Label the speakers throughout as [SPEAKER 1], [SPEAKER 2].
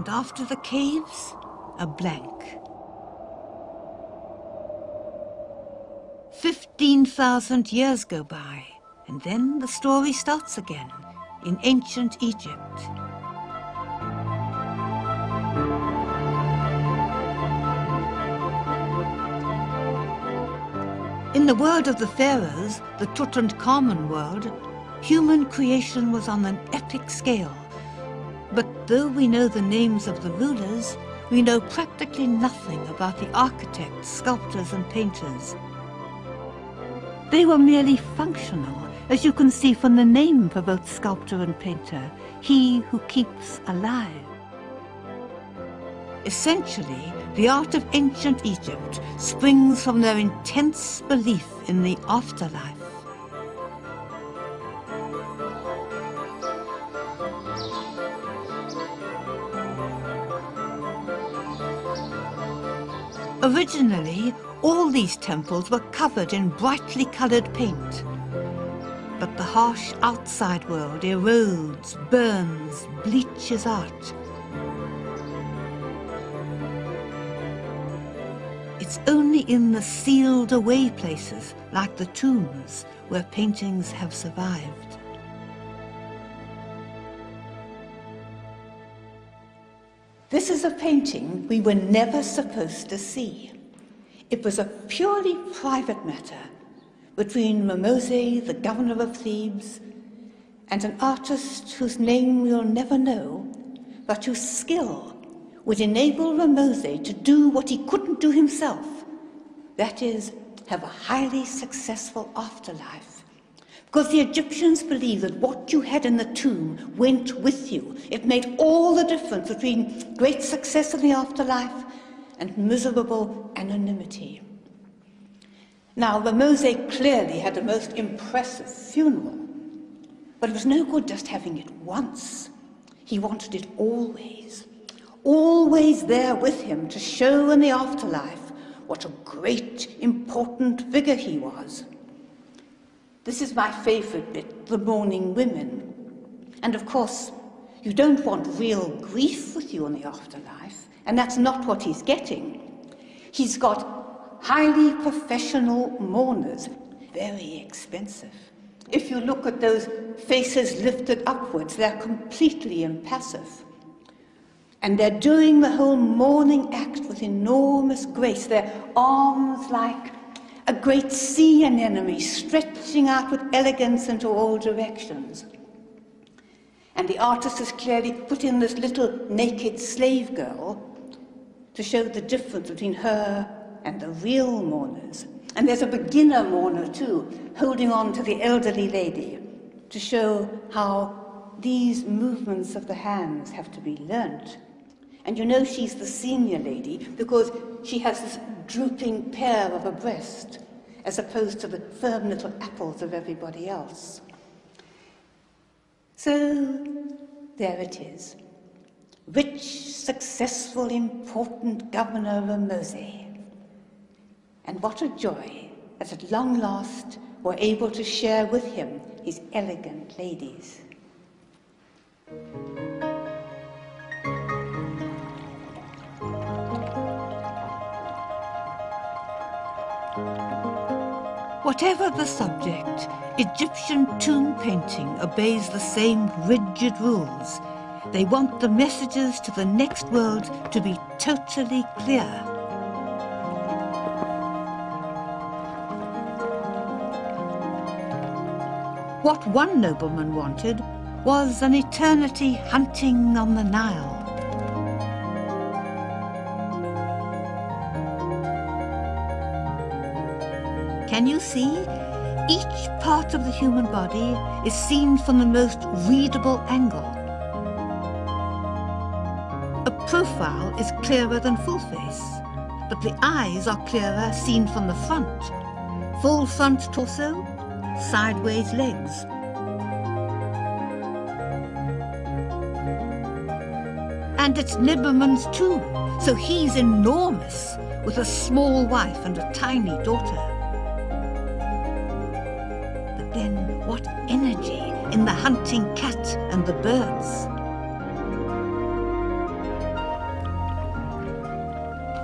[SPEAKER 1] And after the caves, a blank. 15,000 years go by, and then the story starts again in ancient Egypt. In the world of the pharaohs, the Tutankhamun world, human creation was on an epic scale. But though we know the names of the rulers, we know practically nothing about the architects, sculptors and painters. They were merely functional, as you can see from the name for both sculptor and painter, he who keeps alive. Essentially, the art of ancient Egypt springs from their intense belief in the afterlife. Originally, all these temples were covered in brightly coloured paint. But the harsh outside world erodes, burns, bleaches out. It's only in the sealed away places, like the tombs, where paintings have survived. This is a painting we were never supposed to see. It was a purely private matter between Mimose, the governor of Thebes, and an artist whose name we'll never know, but whose skill would enable Mimose to do what he couldn't do himself, that is, have a highly successful afterlife. Because the Egyptians believed that what you had in the tomb went with you. It made all the difference between great success in the afterlife and miserable anonymity. Now, Mimose clearly had a most impressive funeral, but it was no good just having it once. He wanted it always, always there with him to show in the afterlife what a great, important figure he was. This is my favourite bit, the mourning women. And of course, you don't want real grief with you in the afterlife, and that's not what he's getting. He's got highly professional mourners, very expensive. If you look at those faces lifted upwards, they're completely impassive. And they're doing the whole mourning act with enormous grace, their arms like a great sea anemone stretching out with elegance into all directions. And the artist has clearly put in this little naked slave girl to show the difference between her and the real mourners. And there's a beginner mourner too, holding on to the elderly lady to show how these movements of the hands have to be learnt. And you know she's the senior lady because she has this drooping pear of a breast, as opposed to the firm little apples of everybody else. So, there it is. Rich, successful, important governor of Mimose. And what a joy that at long last we're able to share with him his elegant ladies. Whatever the subject, Egyptian tomb painting obeys the same rigid rules. They want the messages to the next world to be totally clear. What one nobleman wanted was an eternity hunting on the Nile. Can you see? Each part of the human body is seen from the most readable angle. A profile is clearer than full face, but the eyes are clearer seen from the front. Full front torso, sideways legs. And it's Nibberman's too, so he's enormous, with a small wife and a tiny daughter. Then what energy in the hunting cat and the birds.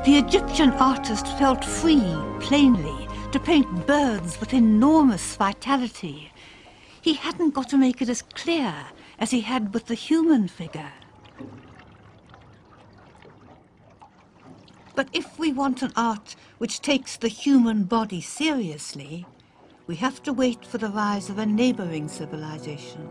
[SPEAKER 1] The Egyptian artist felt free, plainly, to paint birds with enormous vitality. He hadn't got to make it as clear as he had with the human figure. But if we want an art which takes the human body seriously, we have to wait for the rise of a neighbouring civilization.